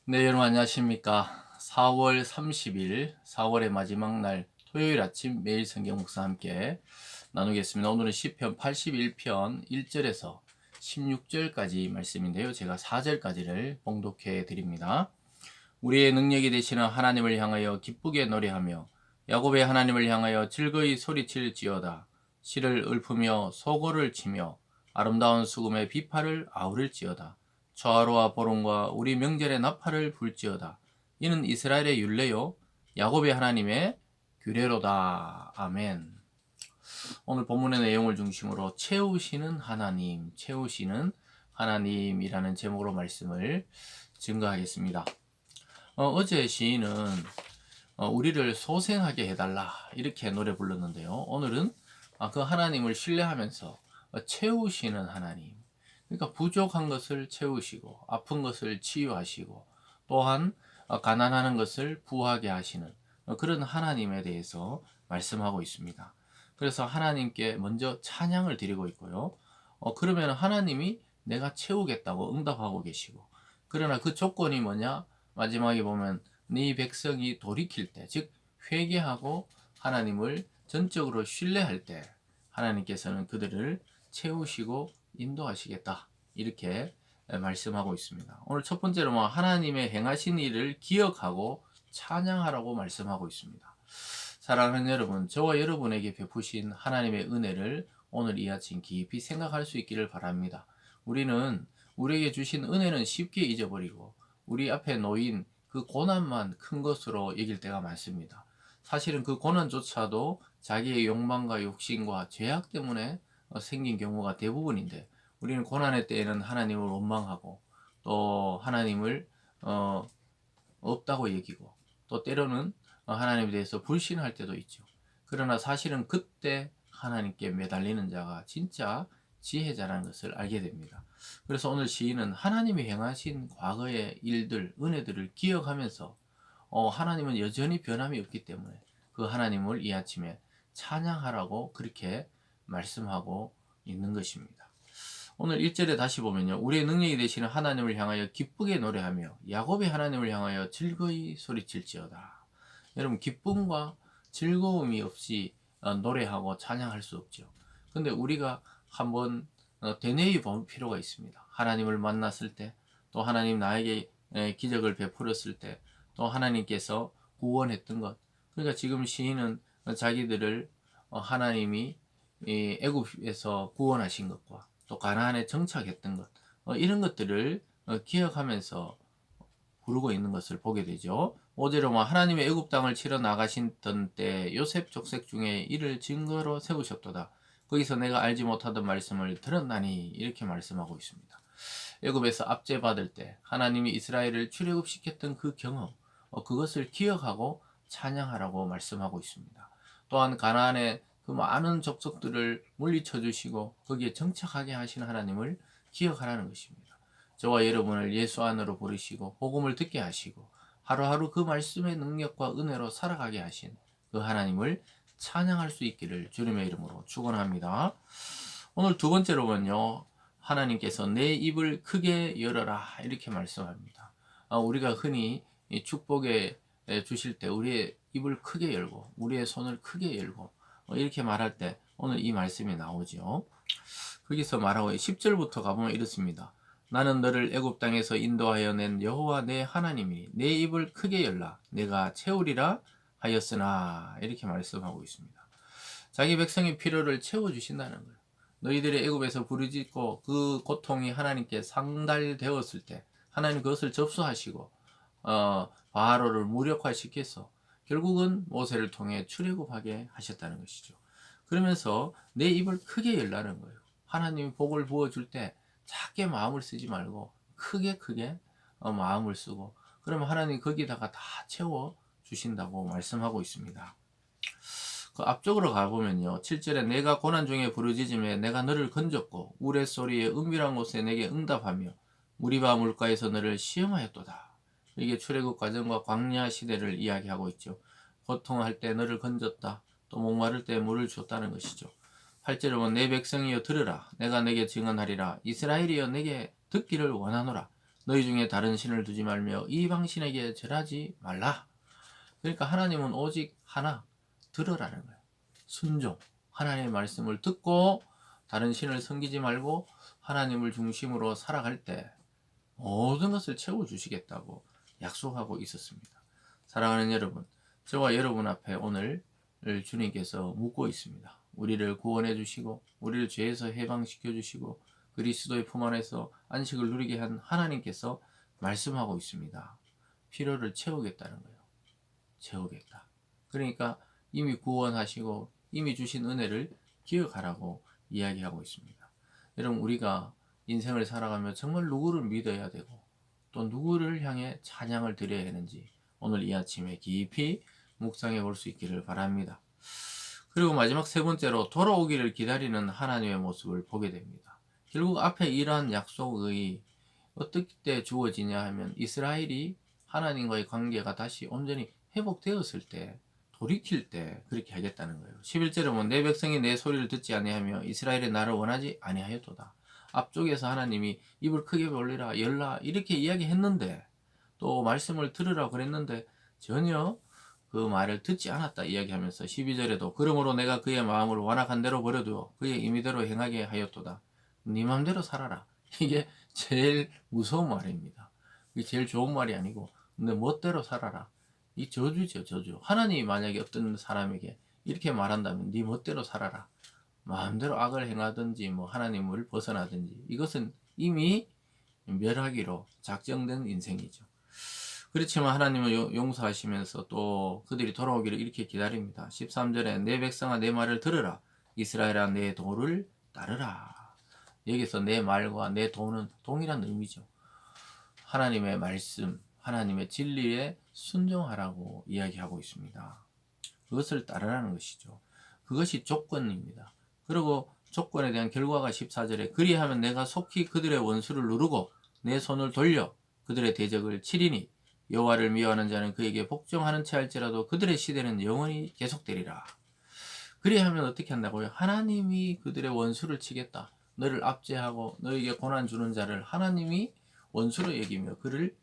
네, 여러분 안녕하십니까? 4월 30일, 4월의 마지막 날 토요일 아침 매일 성경 묵상 함께 나누겠습니다. 오늘은 시편 81편 1절에서 16절까지 말씀인데요. 제가 4절까지를 봉독해 드립니다. 우리의 능력이 되시는 하나님을 향하여 기쁘게 노래하며 야곱의 하나님을 향하여 즐거이 소리칠지어다. 시를 읊으며 소고를 치며 아름다운 수금의 비파를 아우를지어다. 초하루와 보름과 우리 명절의 나팔을 불지어다. 이는 이스라엘의 율례요 야곱의 하나님의 규례로다. 아멘. 오늘 본문의 내용을 중심으로 채우시는 하나님, 채우시는 하나님이라는 제목으로 말씀을 증거하겠습니다. 어제 시인은 우리를 소생하게 해달라 이렇게 노래 불렀는데요. 오늘은 그 하나님을 신뢰하면서 채우시는 하나님, 그러니까 부족한 것을 채우시고 아픈 것을 치유하시고 또한 가난하는 것을 부하게 하시는 그런 하나님에 대해서 말씀하고 있습니다. 그래서 하나님께 먼저 찬양을 드리고 있고요. 그러면 하나님이 내가 채우겠다고 응답하고 계시고, 그러나 그 조건이 뭐냐? 마지막에 보면 네 백성이 돌이킬 때, 즉 회개하고 하나님을 전적으로 신뢰할 때 하나님께서는 그들을 채우시고 인도하시겠다 이렇게 말씀하고 있습니다. 오늘 첫 번째로 하나님의 행하신 일을 기억하고 찬양하라고 말씀하고 있습니다. 사랑하는 여러분, 저와 여러분에게 베푸신 하나님의 은혜를 오늘 이 아침 깊이 생각할 수 있기를 바랍니다. 우리는 우리에게 주신 은혜는 쉽게 잊어버리고 우리 앞에 놓인 그 고난만 큰 것으로 여길 때가 많습니다. 사실은 그 고난조차도 자기의 욕망과 욕심과 죄악 때문에 생긴 경우가 대부분인데, 우리는 고난의 때에는 하나님을 원망하고 또 하나님을 없다고 여기고 또 때로는 하나님에 대해서 불신할 때도 있죠. 그러나 사실은 그때 하나님께 매달리는 자가 진짜 지혜자라는 것을 알게 됩니다. 그래서 오늘 시인은 하나님이 행하신 과거의 일들, 은혜들을 기억하면서 하나님은 여전히 변함이 없기 때문에 그 하나님을 이 아침에 찬양하라고 그렇게 말씀하고 있는 것입니다. 오늘 1절에 다시 보면요. 우리의 능력이 되시는 하나님을 향하여 기쁘게 노래하며 야곱의 하나님을 향하여 즐거이 소리칠지어다. 여러분, 기쁨과 즐거움이 없이 노래하고 찬양할 수 없죠. 근데 우리가 한번 되뇌어 볼 필요가 있습니다. 하나님을 만났을 때, 또 하나님 나에게 기적을 베풀었을 때, 또 하나님께서 구원했던 것. 그러니까 지금 시인은 자기들을 하나님이 애굽에서 구원하신 것과 또 가나안에 정착했던 것, 이런 것들을 기억하면서 부르고 있는 것을 보게 되죠. 5절로 하나님의 애굽 땅을 치러 나가신던 때 요셉 족속 중에 이를 증거로 세우셨도다. 거기서 내가 알지 못하던 말씀을 들었나니 이렇게 말씀하고 있습니다. 애굽에서 압제받을 때 하나님이 이스라엘을 출애굽시켰던 그 경험, 그것을 기억하고 찬양하라고 말씀하고 있습니다. 또한 가나안의 그 많은 족속들을 물리쳐 주시고 거기에 정착하게 하신 하나님을 기억하라는 것입니다. 저와 여러분을 예수 안으로 부르시고 복음을 듣게 하시고 하루하루 그 말씀의 능력과 은혜로 살아가게 하신 그 하나님을 찬양할 수 있기를 주님의 이름으로 축원합니다. 오늘 두 번째로 보면요. 하나님께서 내 입을 크게 열어라 이렇게 말씀합니다. 우리가 흔히 이 축복에 주실 때 우리의 입을 크게 열고 우리의 손을 크게 열고 이렇게 말할 때 오늘 이 말씀이 나오죠. 거기서 말하고 10절부터 가보면 이렇습니다. 나는 너를 애굽 땅에서 인도하여 낸 여호와 내 하나님이니 내 입을 크게 열라 내가 채우리라 하였으나 이렇게 말씀하고 있습니다. 자기 백성의 필요를 채워주신다는 거예요. 너희들이 애굽에서 부르짖고 그 고통이 하나님께 상달되었을 때 하나님 그것을 접수하시고 바로를 무력화시켜서 결국은 모세를 통해 출애굽하게 하셨다는 것이죠. 그러면서 내 입을 크게 열라는 거예요. 하나님이 복을 부어줄 때 작게 마음을 쓰지 말고 크게 마음을 쓰고, 그러면 하나님이 거기다가 다 채워 주신다고 말씀하고 있습니다. 그 앞쪽으로 가보면요. 7절에 내가 고난 중에 부르짖음에 내가 너를 건졌고 우레소리에 은밀한 곳에 내게 응답하며 무리바 물가에서 너를 시험하였도다. 이게 출애굽 과정과 광야 시대를 이야기하고 있죠. 고통할 때 너를 건졌다. 또 목마를 때 물을 줬다는 것이죠. 8절에 보면 내 백성이여 들으라. 내가 내게 증언하리라. 이스라엘이여 내게 듣기를 원하노라. 너희 중에 다른 신을 두지 말며 이방 신에게 절하지 말라. 그러니까 하나님은 오직 하나, 들으라는 거예요. 순종. 하나님의 말씀을 듣고 다른 신을 섬기지 말고 하나님을 중심으로 살아갈 때 모든 것을 채워주시겠다고 약속하고 있었습니다. 사랑하는 여러분, 저와 여러분 앞에 오늘 주님께서 묻고 있습니다. 우리를 구원해 주시고 우리를 죄에서 해방시켜 주시고 그리스도의 품 안에서 안식을 누리게 한 하나님께서 말씀하고 있습니다. 필요를 채우겠다는 거예요. 채우겠다. 그러니까 이미 구원하시고 이미 주신 은혜를 기억하라고 이야기하고 있습니다. 여러분, 우리가 인생을 살아가며 정말 누구를 믿어야 되고 또 누구를 향해 찬양을 드려야 하는지 오늘 이 아침에 깊이 묵상해 볼 수 있기를 바랍니다. 그리고 마지막 세 번째로 돌아오기를 기다리는 하나님의 모습을 보게 됩니다. 결국 앞에 이러한 약속의 어떻게 주어지냐 하면 이스라엘이 하나님과의 관계가 다시 온전히 회복되었을 때, 돌이킬 때 그렇게 하겠다는 거예요. 11절에 보면 내 백성이 내 소리를 듣지 아니하며 이스라엘의 나를 원하지 아니하였도다. 앞쪽에서 하나님이 입을 크게 벌리라 열라 이렇게 이야기했는데 또 말씀을 들으라고 그랬는데 전혀 그 말을 듣지 않았다 이야기하면서 12절에도 그러므로 내가 그의 마음을 완악한 대로 버려두어 그의 임의대로 행하게 하였도다. 네 맘대로 살아라. 이게 제일 무서운 말입니다. 이게 제일 좋은 말이 아니고 내 멋대로 살아라. 이 저주죠, 저주. 하나님이 만약에 어떤 사람에게 이렇게 말한다면 네 멋대로 살아라. 마음대로 악을 행하든지 뭐 하나님을 벗어나든지 이것은 이미 멸하기로 작정된 인생이죠. 그렇지만 하나님은 용서하시면서 또 그들이 돌아오기를 이렇게 기다립니다. 13절에 내 백성아 내 말을 들으라. 이스라엘아 내 도를 따르라. 여기서 내 말과 내 도는 동일한 의미죠. 하나님의 말씀, 하나님의 진리에 순종하라고 이야기하고 있습니다. 그것을 따르라는 것이죠. 그것이 조건입니다. 그리고 조건에 대한 결과가 14절에 그리하면 내가 속히 그들의 원수를 누르고 내 손을 돌려 그들의 대적을 치리니 여호와를 미워하는 자는 그에게 복종하는 채 할지라도 그들의 시대는 영원히 계속되리라. 그리하면 어떻게 한다고요? 하나님이 그들의 원수를 치겠다. 너를 압제하고 너에게 고난 주는 자를 하나님이 원수로 여기며 그를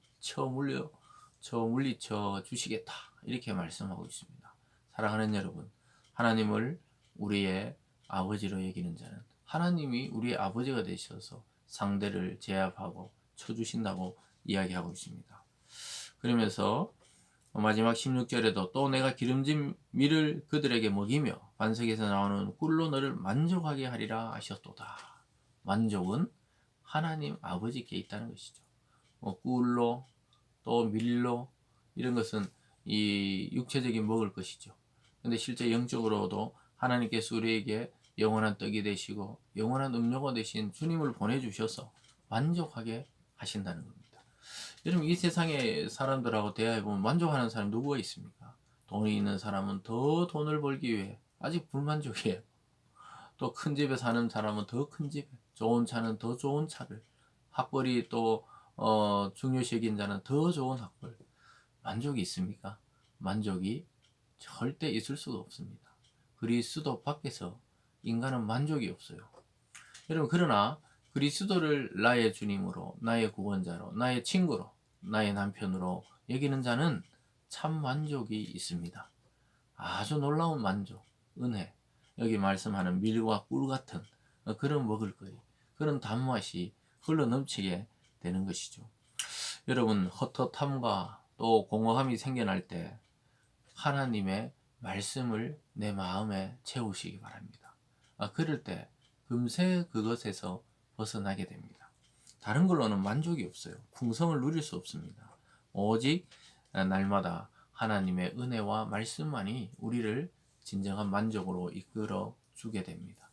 물리쳐 주시겠다. 이렇게 말씀하고 있습니다. 사랑하는 여러분, 하나님을 우리의 아버지로 여기는 자는 하나님이 우리의 아버지가 되셔서 상대를 제압하고 쳐주신다고 이야기하고 있습니다. 그러면서 마지막 16절에도 또 내가 기름진 밀을 그들에게 먹이며 반석에서 나오는 꿀로 너를 만족하게 하리라 하셨도다. 만족은 하나님 아버지께 있다는 것이죠. 꿀로 또 밀로 이런 것은 이 육체적인 먹을 것이죠. 근데 실제 영적으로도 하나님께서 우리에게 영원한 떡이 되시고 영원한 음료가 되신 주님을 보내주셔서 만족하게 하신다는 겁니다. 여러분, 이 세상의 사람들하고 대화해보면 만족하는 사람 누구가 있습니까? 돈이 있는 사람은 더 돈을 벌기 위해 아직 불만족이에요. 또 큰 집에 사는 사람은 더 큰 집에, 좋은 차는 더 좋은 차를, 학벌이 또 중요시 여긴 자는 더 좋은 학벌. 만족이 있습니까? 만족이 절대 있을 수가 없습니다. 그리스도 밖에서 인간은 만족이 없어요. 여러분, 그러나 그리스도를 나의 주님으로, 나의 구원자로, 나의 친구로, 나의 남편으로 여기는 자는 참 만족이 있습니다. 아주 놀라운 만족, 은혜, 여기 말씀하는 밀과 꿀 같은 그런 먹을거리, 그런 단맛이 흘러 넘치게 되는 것이죠. 여러분, 헛헛함과 또 공허함이 생겨날 때 하나님의 말씀을 내 마음에 채우시기 바랍니다. 그럴 때 금세 그것에서 벗어나게 됩니다. 다른 걸로는 만족이 없어요. 풍성을 누릴 수 없습니다. 오직 날마다 하나님의 은혜와 말씀만이 우리를 진정한 만족으로 이끌어 주게 됩니다.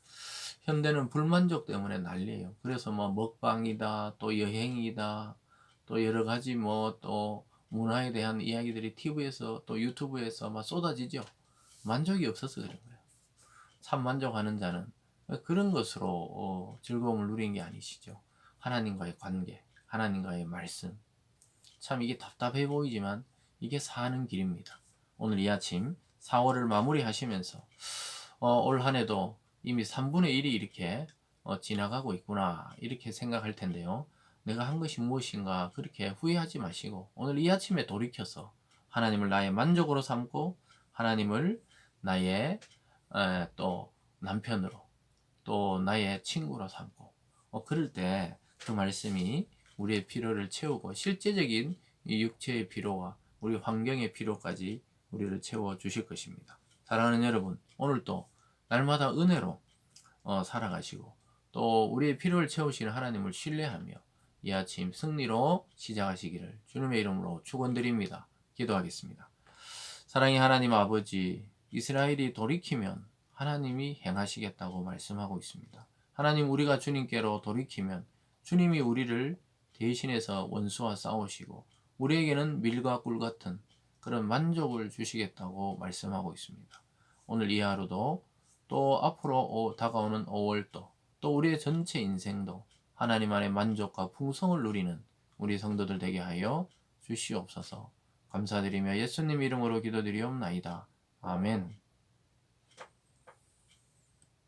현대는 불만족 때문에 난리예요. 그래서 뭐 먹방이다, 또 여행이다, 또 여러 가지 뭐 또 문화에 대한 이야기들이 TV에서 또 유튜브에서 막 쏟아지죠. 만족이 없어서 그런 거예요. 참 만족하는 자는 그런 것으로 즐거움을 누린 게 아니시죠. 하나님과의 관계, 하나님과의 말씀. 참 이게 답답해 보이지만 이게 사는 길입니다. 오늘 이 아침 4월을 마무리하시면서 올 한 해도 이미 3분의 1이 이렇게 지나가고 있구나 이렇게 생각할 텐데요. 내가 한 것이 무엇인가 그렇게 후회하지 마시고 오늘 이 아침에 돌이켜서 하나님을 나의 만족으로 삼고 하나님을 나의 또 남편으로 또 나의 친구로 삼고 그럴 때 그 말씀이 우리의 필요를 채우고 실제적인 이 육체의 필요와 우리 환경의 필요까지 우리를 채워 주실 것입니다. 사랑하는 여러분, 오늘도 날마다 은혜로 살아가시고 또 우리의 필요를 채우시는 하나님을 신뢰하며 이 아침 승리로 시작하시기를 주님의 이름으로 축원드립니다. 기도하겠습니다. 사랑의 하나님 아버지, 이스라엘이 돌이키면 하나님이 행하시겠다고 말씀하고 있습니다. 하나님, 우리가 주님께로 돌이키면 주님이 우리를 대신해서 원수와 싸우시고 우리에게는 밀과 꿀 같은 그런 만족을 주시겠다고 말씀하고 있습니다. 오늘 이 하루도 또 앞으로 다가오는 5월도 또 우리의 전체 인생도 하나님 안의 만족과 풍성을 누리는 우리 성도들 되게 하여 주시옵소서. 감사드리며 예수님 이름으로 기도드리옵나이다. 아멘.